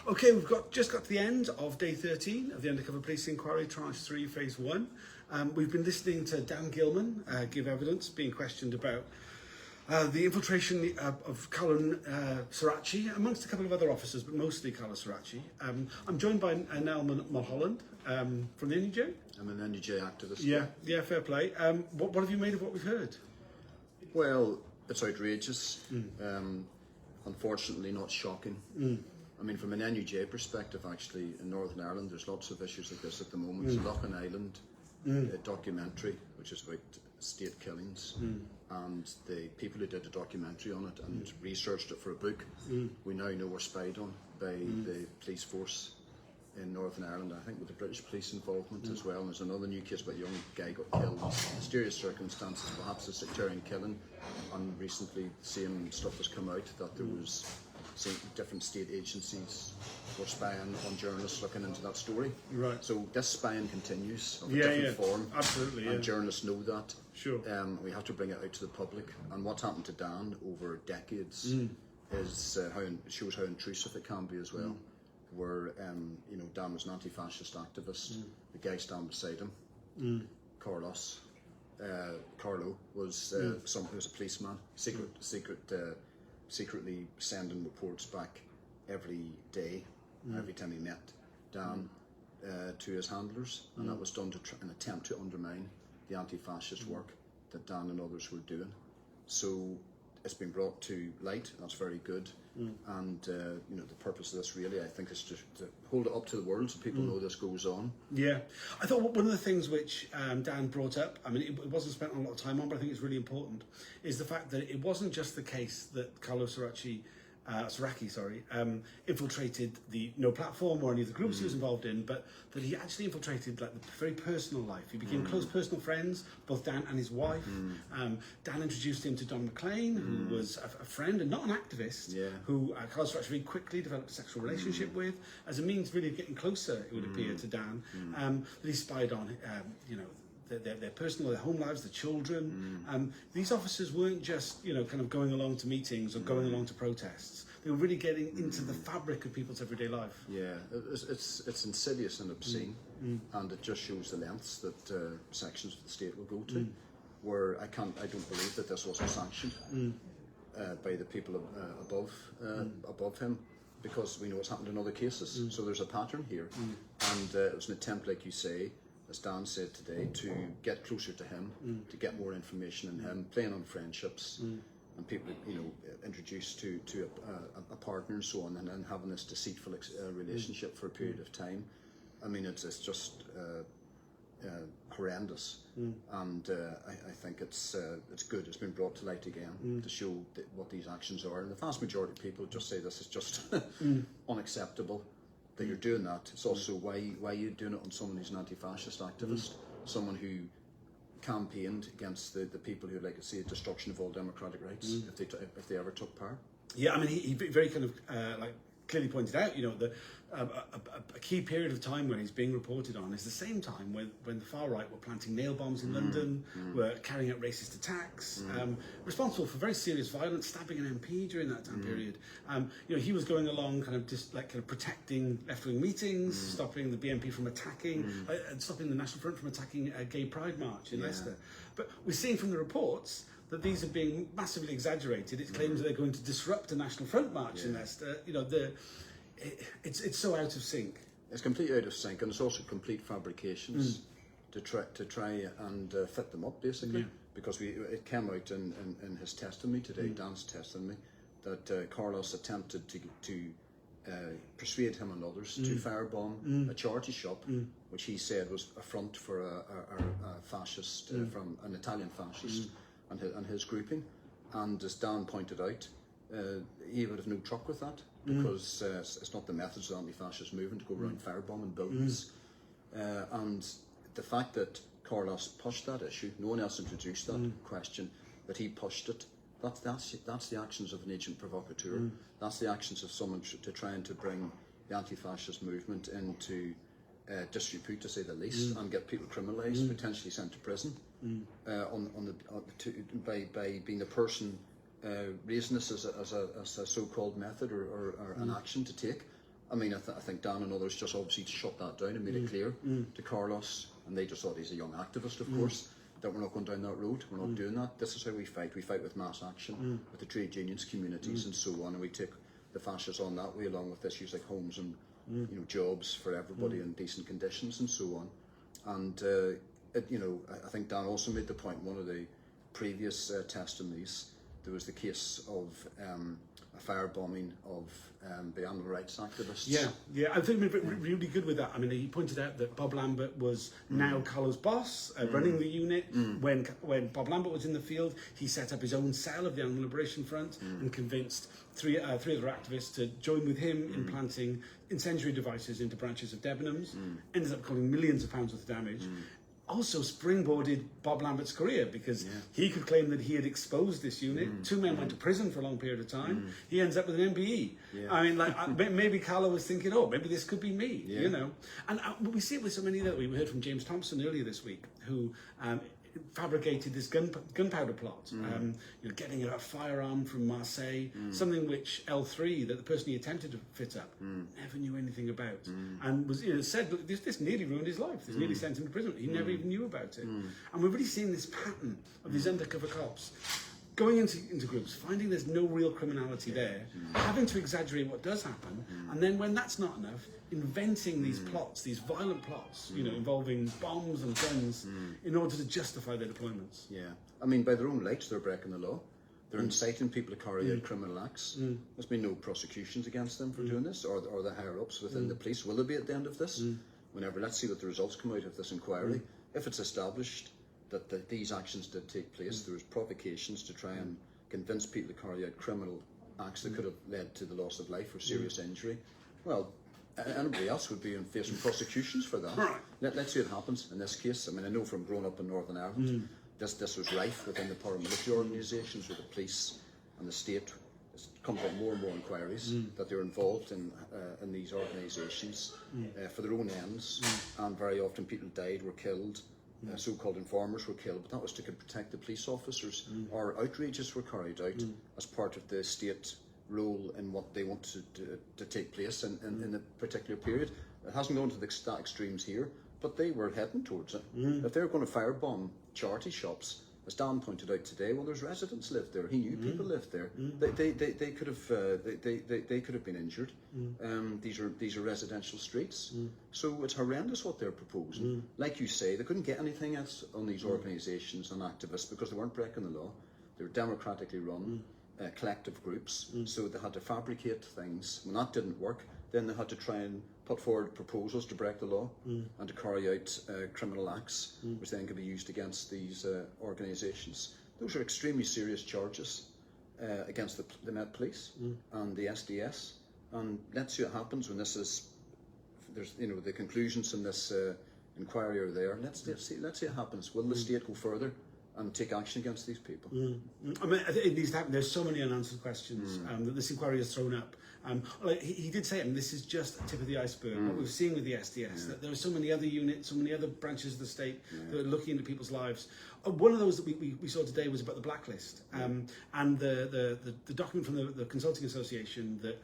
Okay, we've just got to the end of day 13 of the Undercover Policing Inquiry, Tranche 3, Phase 1. We've been listening to Dan Gilman give evidence, being questioned about the infiltration of Carlo Soracchi, amongst a couple of other officers, but mostly Carlo Soracchi. I'm joined by Niall Mulholland from the NUJ. I'm an NUJ activist. Yeah, fair play. What have you made of what we've heard? Well, it's outrageous. Unfortunately, not shocking. I mean, from an NUJ perspective, actually, in Northern Ireland, there's lots of issues like this at the moment. There's a Loughlin Island documentary, which is about state killings, and the people who did the documentary on it and researched it for a book, we now know were spied on by the police force in Northern Ireland, I think with the British police involvement as well. And there's another new case about a young guy got killed in mysterious circumstances, perhaps a sectarian killing, and recently the same stuff has come out that there was different state agencies were spying on journalists looking into that story. Right. So this spying continues of a different form. Absolutely, and journalists know that. Sure. We have to bring it out to the public. And what's happened to Dan over decades is shows how intrusive it can be as well. Where Dan was an anti-fascist activist. The guy standing beside him, Carlo, was was a policeman, secretly sending reports back every day, every time he met Dan, to his handlers, and that was done to an attempt to undermine the anti-fascist work that Dan and others were doing. So it's been brought to light. That's very good, and the purpose of this really, I think, is to hold it up to the world so people know this goes on. Yeah, I thought one of the things which Dan brought up, I mean, it wasn't spent a lot of time on, but I think it's really important, is the fact that it wasn't just the case that Carlo Soracchi infiltrated the No Platform or any of the groups he was involved in, but that he actually infiltrated like the very personal life. He became close personal friends, both Dan and his wife. Dan introduced him to Don McLean, who was a friend and not an activist, who Carlo Soracchi very quickly developed a sexual relationship with, as a means really of getting closer, it would appear, to Dan. That he spied on, their personal, their home lives, the children. These officers weren't just, kind of going along to meetings or going along to protests. They were really getting into the fabric of people's everyday life. Yeah, it's insidious and obscene, and it just shows the lengths that sections of the state will go to. Where I don't believe that this wasn't sanctioned by the people above him, because we know what's happened in other cases. So there's a pattern here, and it was an attempt, like you say, as Dan said today, to get closer to him, to get more information on him, playing on friendships, and people, introduced to a partner and so on, and then having this deceitful relationship for a period of time. I mean, it's just horrendous, and I think it's good. It's been brought to light again to show what these actions are, and the vast majority of people just say this is just unacceptable. That you're doing that. It's also why you're doing it on someone who's an anti-fascist activist, someone who campaigned against the people who like to see a destruction of all democratic rights if they ever took power. Yeah, I mean, he very kind of clearly pointed out, a key period of time when he's being reported on is the same time when the far right were planting nail bombs in London, were carrying out racist attacks, responsible for very serious violence, stabbing an MP during that time period. He was going along kind of protecting left-wing meetings, stopping the BNP from attacking, stopping the National Front from attacking a gay pride march in Leicester. But we're seeing from the reports that these are being massively exaggerated. It claims that they're going to disrupt a National Front march in Leicester. It's so out of sync. It's completely out of sync, and it's also complete fabrications to try and fit them up, basically. Because it came out in his testimony today, Dan's testimony, that Carlos attempted to persuade him and others to firebomb a charity shop, which he said was a front for a fascist from an Italian fascist. And his grouping, and as Dan pointed out, he would have no truck with that, because it's not the methods of the anti-fascist movement to go around firebombing buildings. And the fact that Carlos pushed that issue, no one else introduced that question, that he pushed it, that's the actions of an agent provocateur. That's the actions of someone trying to bring the anti-fascist movement into disrepute, to say the least, and get people criminalised, potentially sent to prison, by being the person raising this as a so-called method or an action to take, I mean, I think Dan and others just obviously shut that down and made it clear to Carlos, and they just thought he's a young activist, of course, that we're not going down that road. We're not doing that. This is how we fight. We fight with mass action, with the trade unions, communities, and so on, and we take the fascists on that way, along with issues like homes and jobs for everybody in decent conditions and so on. And I think Dan also made the point in one of the previous testimonies. There was the case of a firebombing of the animal rights activists. Yeah, I think we're really good with that. I mean, he pointed out that Bob Lambert was now Carlo's boss, running the unit. When Bob Lambert was in the field, he set up his own cell of the Animal Liberation Front and convinced three other activists to join with him in planting incendiary devices into branches of Debenhams. Ended up causing millions of pounds worth of damage. Also springboarded Bob Lambert's career, because he could claim that he had exposed this unit. Two men went to prison for a long period of time. He ends up with an MBE. I mean, maybe Carlo was thinking, oh, maybe this could be me, you know. And we see it with so many that we heard from James Thompson earlier this week, who fabricated this gunpowder plot, getting a firearm from Marseille, something which L3, that the person he attempted to fit up, never knew anything about, and was said, look, this nearly ruined his life. This nearly sent him to prison. He never even knew about it. And we're really seeing this pattern of these undercover cops going into groups, finding there's no real criminality there, having to exaggerate what does happen, and then when that's not enough, inventing these plots, these violent plots, involving bombs and guns, in order to justify their deployments. Yeah, I mean, by their own lights, they're breaking the law. They're inciting people to carry out criminal acts. There's been no prosecutions against them for doing this, or the higher-ups within the police. Will there be at the end of this? Whenever, let's see what the results come out of this inquiry. If it's established that these actions did take place, there was provocations to try and convince people to carry out criminal acts that could have led to the loss of life or serious injury, well, anybody else would be facing prosecutions for that. Let's see what happens in this case. I mean, I know from growing up in Northern Ireland, this was rife within the paramilitary organisations, with the police and the state. It's come out more and more inquiries that they're involved in these organisations for their own ends, and very often people died, were killed. So-called informers were killed, but that was to protect the police officers. Or outrages were carried out as part of the state role in what they wanted to take place in a particular period. It hasn't gone to the extremes here, but they were heading towards it. If they're going to firebomb charity shops, as Dan pointed out today, well, there's residents lived there. He knew people lived there. They could have been injured. These are residential streets, so it's horrendous what they're proposing. Like you say, they couldn't get anything else on these organisations and activists because they weren't breaking the law. They were democratically run collective groups, so they had to fabricate things. When that didn't work, then they had to try and put forward proposals to break the law and to carry out criminal acts, which then could be used against these organisations. Those are extremely serious charges against the Met Police and the SDS. And let's see what happens when there's the conclusions in this inquiry are there. Let's see what happens. Will the state go further and take action against these people? I mean, I think it needs to happen. There's so many unanswered questions that this inquiry has thrown up. He did say, I mean, this is just a tip of the iceberg. What we've seen with the SDS, that there are so many other units, so many other branches of the state that are looking into people's lives. One of those that we saw today was about the blacklist, and the document from the Consulting Association that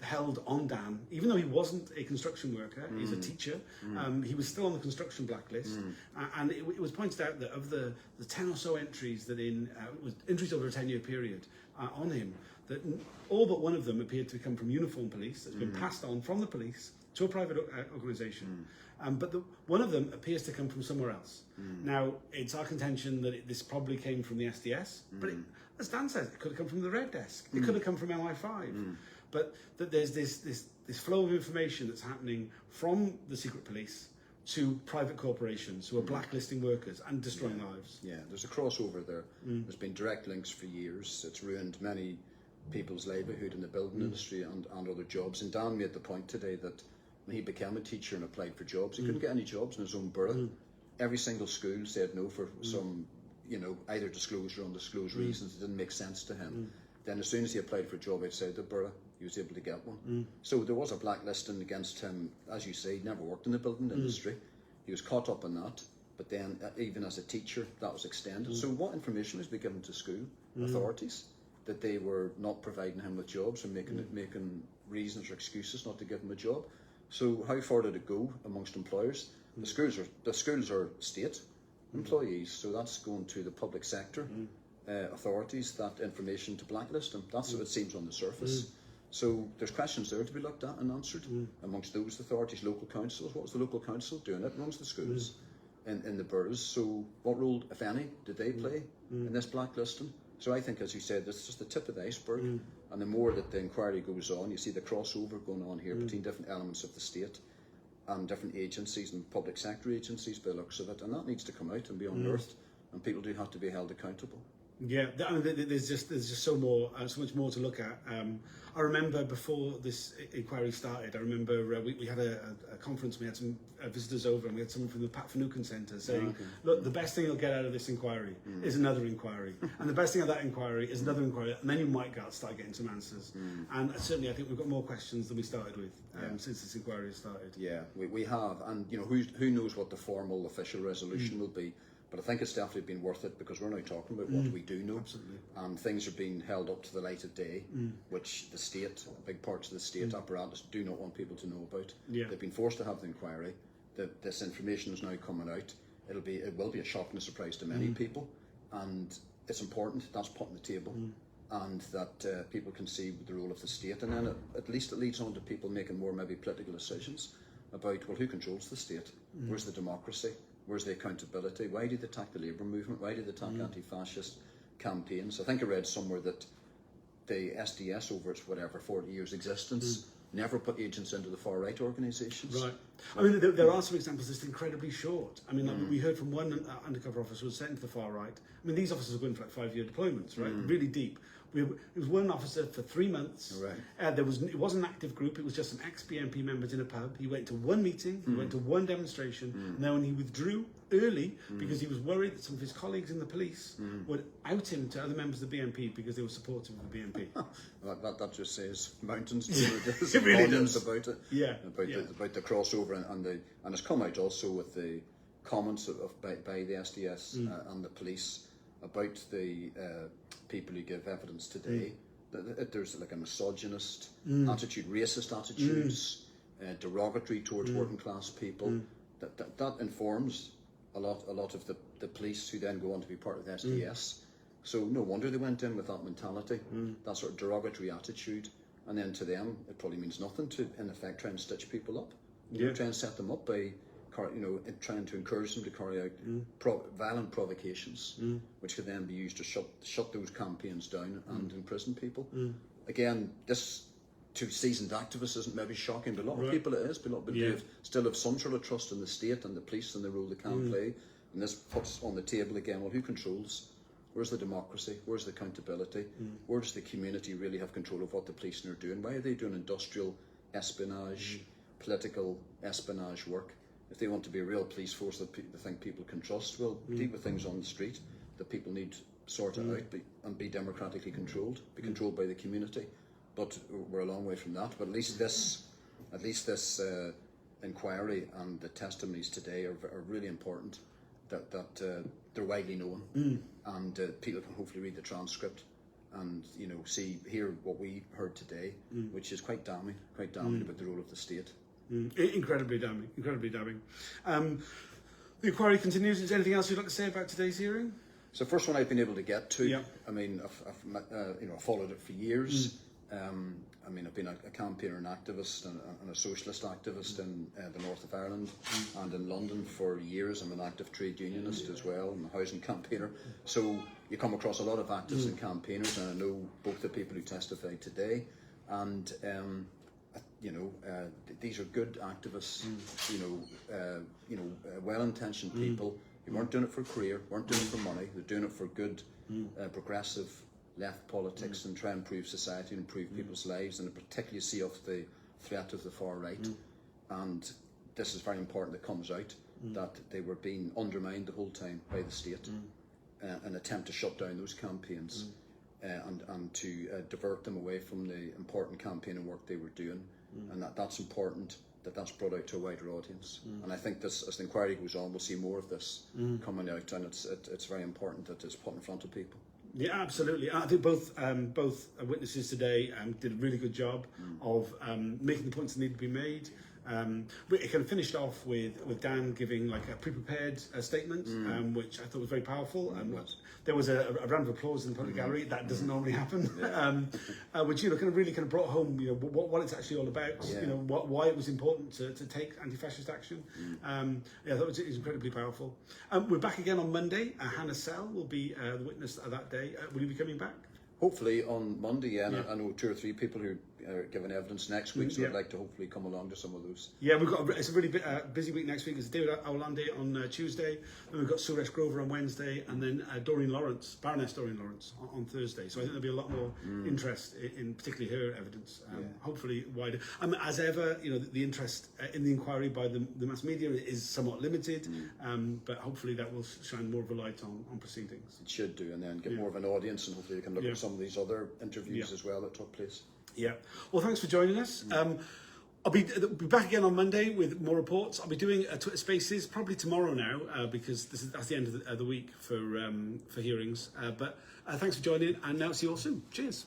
held on Dan, even though he wasn't a construction worker, he's a teacher, he was still on the construction blacklist, and it was pointed out that of the 10 or so entries that was entries over a 10-year period on him, that all but one of them appeared to come from uniform police that's been passed on from the police to a private organisation. But one of them appears to come from somewhere else. Now, it's our contention that this probably came from the SDS, but as Dan says, it could have come from the Red Desk. It could have come from MI5. But that there's this flow of information that's happening from the secret police to private corporations who are blacklisting workers and destroying lives. Yeah, there's a crossover there. There's been direct links for years. It's ruined many people's livelihood in the building industry and other jobs. And Dan made the point today that when he became a teacher and applied for jobs, he couldn't get any jobs in his own borough. Every single school said no for some, either disclosed or undisclosed reasons. It didn't make sense to him. Then as soon as he applied for a job outside the borough, he was able to get one. So there was a blacklisting against him. As you say, he never worked in the building industry. He was caught up in that. But then, even as a teacher, that was extended. So what information was being given to school authorities? That they were not providing him with jobs or making reasons or excuses not to give them a job. So how far did it go amongst employers? The schools are state employees, so that's going to the public sector authorities, that information to blacklist them. That's what it seems on the surface. So there's questions there to be looked at and answered amongst those authorities. Local councils, what was the local council doing? It runs the schools in the boroughs. So what role, if any, did they play in this blacklisting? So I think, as you said, this is just the tip of the iceberg. And the more that the inquiry goes on, you see the crossover going on here between different elements of the state and different agencies and public sector agencies by the looks of it. And that needs to come out and be unearthed. And people do have to be held accountable. Yeah, I mean, there's just so much more to look at. I remember before this inquiry started, I remember we had a conference, we had some visitors over, and we had someone from the Pat Finucane Centre saying, look, the best thing you'll get out of this inquiry is another inquiry, and the best thing out of that inquiry is another inquiry, and then you might start getting some answers. And certainly I think we've got more questions than we started with since this inquiry has started. Yeah, we have, and who knows what the formal official resolution will be. But I think it's definitely been worth it, because we're now talking about what we do know. Absolutely. And things are being held up to the light of day, which the state, big parts of the state apparatus, do not want people to know about. Yeah. They've been forced to have the inquiry. This information is now coming out. It will be a shock and a surprise to many people, and it's important that's put on the table, and that people can see the role of the state, and then at least it leads on to people making more maybe political decisions about, well, who controls the state? Where's the democracy? Where's the accountability? Why did they attack the labour movement? Why did they attack anti-fascist campaigns? I think I read somewhere that the SDS, over its 40 years existence, never put agents into the far-right organisations. Right. I mean, there are some examples that's incredibly short. I mean, we heard from one undercover officer who was sent to the far right. I mean, these officers are going for like 5-year deployments, right? Really deep. It was one officer for 3 months. Right. It wasn't an active group. It was just some ex-BNP members in a pub. He went to one meeting. He went to one demonstration. And then when he withdrew early because he was worried that some of his colleagues in the police would out him to other members of the BNP because they were supportive of the BNP. that just says mountains to it. It really does. About it. Yeah. About the crossover and it's come out also with the comments by the SDS and the police about the people who give evidence today. There's like a misogynist attitude, racist attitudes, derogatory towards working class people. That informs a lot of the police, who then go on to be part of the SDS. So no wonder they went in with that mentality, that sort of derogatory attitude, and then to them it probably means nothing to, in effect, try and stitch people up. Try and set them up by trying to encourage them to carry out violent provocations, which could then be used to shut those campaigns down and imprison people. Again, this to seasoned activists isn't maybe shocking, but a lot of people it is. But a lot of people still have some sort of trust in the state and the police and the role they can play. And this puts on the table again, well, who controls? Where's the democracy? Where's the accountability? Where does the community really have control of what the police are doing? Why are they doing industrial espionage, political espionage work? If they want to be a real police force that they think people can trust, well, deal with things on the street that people need sorted out and be democratically controlled, be controlled by the community. But we're a long way from that. But at least this inquiry and the testimonies today are really important. That they're widely known, and people can hopefully read the transcript and hear what we heard today, which is quite damning about the role of the state. Incredibly damning. The inquiry continues. Is there anything else you'd like to say about today's hearing? So the first one I've been able to get to. Yeah. I mean, I've followed it for years. I mean, I've been a campaigner and activist and a socialist activist in the north of Ireland and in London for years. I'm an active trade unionist as well. I'm a housing campaigner. So you come across a lot of activists and campaigners, and I know both the people who testified today. And these are good activists. Well-intentioned people who weren't doing it for a career, weren't doing it for money. They're doing it for good, progressive left politics and try and improve society and improve people's lives, and particularly see off the threat of the far right. And this is very important that comes out, that they were being undermined the whole time by the state, an attempt to shut down those campaigns and to divert them away from the important campaigning work they were doing. And that's important, that's brought out to a wider audience. And I think this, as the inquiry goes on, we'll see more of this coming out, and it's very important that it's put in front of people. Yeah, absolutely. I think both witnesses today did a really good job of making the points that need to be made. It kind of finished off with Dan giving like a pre-prepared statement, which I thought was very powerful. There was a round of applause in the public gallery. That doesn't normally happen, which kind of really kind of brought home what it's actually all about. Why it was important to take anti-fascist action. I thought it was incredibly powerful. We're back again on Monday. Hannah Sell will be the witness that day. Will you be coming back? Hopefully on Monday, I know 2 or 3 people who are giving evidence next week, so I'd like to hopefully come along to some of those. Yeah, it's a really busy week next week. It's David Aolande on Tuesday, then we've got Suresh Grover on Wednesday, and then Baroness Doreen Lawrence on Thursday. So I think there'll be a lot more interest in particularly her evidence, hopefully wider. As ever, the interest in the inquiry by the mass media is somewhat limited, but hopefully that will shine more of a light on proceedings. It should do, and then get more of an audience, and hopefully they can look at some of these other interviews as well that took place. Yeah. Well, thanks for joining us. I'll be back again on Monday with more reports. I'll be doing Twitter Spaces probably tomorrow now because that's the end of the week for hearings. But thanks for joining, and now see you all soon. Cheers.